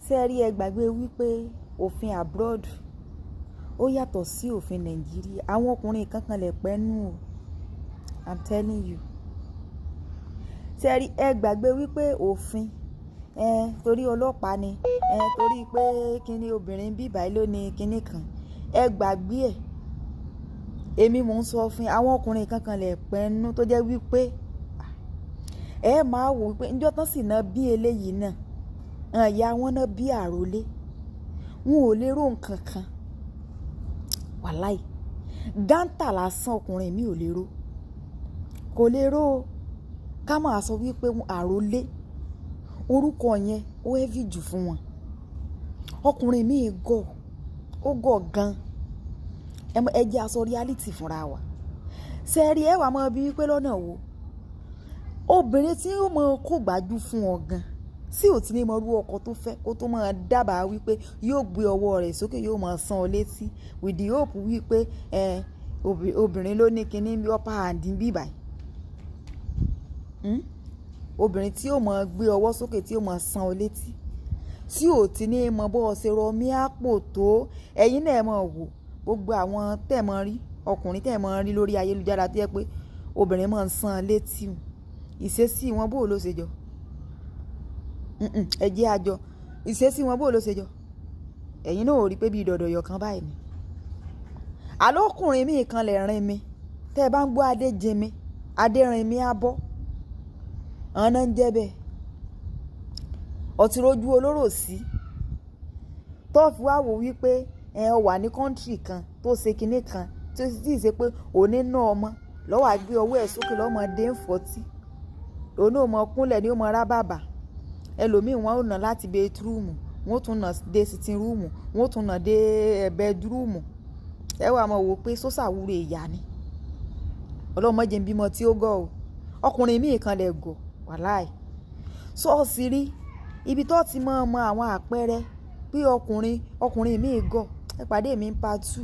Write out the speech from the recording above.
ṣé ẹ rí ẹ gbàgbé wípé òfin abroad ó yàtọ̀ sí òfin Nàìjíríà. Àwọn ọkùnrin kankan lè pẹ́nu o, I'm telling you. Ṣé ẹ rí ẹ gbàgbé wípé òfin torí ọlọ́pàá ni torí pé kíni obìnrin bíbá ló ní kíní kan ẹ gbàgbé ẹ̀. Èmi mò ń sọ fún àwọn ọkùnrin kankan lè pẹ́nu tó jẹ́ wípé ẹ máa wò wípé níjọ́ tán sì ná bí eléyìí náà ìyá wọn náà bí àròlé wọn ò lè rò nǹkan kan wàláì gántà lásán ọkùnrin mi ò lè rò kò lè rò ká máa sọ wípé àròlé orúkọ yẹn ó heavy jù fún wọn. Ọkùnrin mi gọ̀ ó gọ̀ gan ẹ jẹ́ a sọ reality fúnra wa. Ṣé ẹ rí ẹ wà máa bí wípé lọ́nà wo obìnrin tí ó máa kó gbájú fún ọ gan sí ò tí ní mọ irú ọkọ tó fẹ́ kó tó máa dábàá wípé yóò gbé ọwọ́ rẹ̀ sókè yóò máa san ọ létí with the hope wípé obìnrin ló ní kinní bí upper hand bí báyìí. Obìnrin tí ó máa gbé ọwọ́ sókè tí ó máa san ọ létí tí ò tí ní mọ bó ṣe rọmí àpò tó ẹ̀yin náà máa wò gbogbo àwọn tẹ̀ mọ́ rí ọkùnrin tẹ̀ mọ́ rí lórí ayélujára tó yẹ pé obìnrin máa ń san létí ìṣesí wọn bó ló ṣe jọ ẹ jẹ́ àjọ ìṣesí wọn bó ló ṣe jọ ẹ̀yin náà ò rí pé bí dọ̀dọ̀yọ̀ kan báyìí ni. Àlọ́kùnrin mi kan lè rin mi tẹ́ ẹ bá ń gbọ́ adé jin mi adé rin mi abọ́ àwọn náà ń jẹ́ bẹ́ẹ̀ ọtí rojú olóró sí tó fi wá wò wípé ẹ wà ní kọ́ńtírì kan tó ṣe kinní kan tó sì ṣe pé òní ná ọmọ lọ́wọ́ àgbé ọwọ́ ẹ̀ sókè lọ́mọdé ń fọ́tí òun náà mọ kúnlẹ̀ ní ó mọ rábàbà ẹlòmíì wọn ò nà láti bedroom wọn ò tún nà dé sitting room wọn ò tún nà dé bedroom ẹ wà mọ̀ wò pé sọ́sà wúre ìyá ni ọlọ́mọdé ń bímọ tí ó gọ̀ o ọkùnrin míì kan lè gọ̀ wàláì ṣọ́ọ̀ṣì rí ibi tó ti mọ àwọn àpẹẹrẹ pé ọkùnrin míì gọ̀ ẹ pàdé mi ń part 2.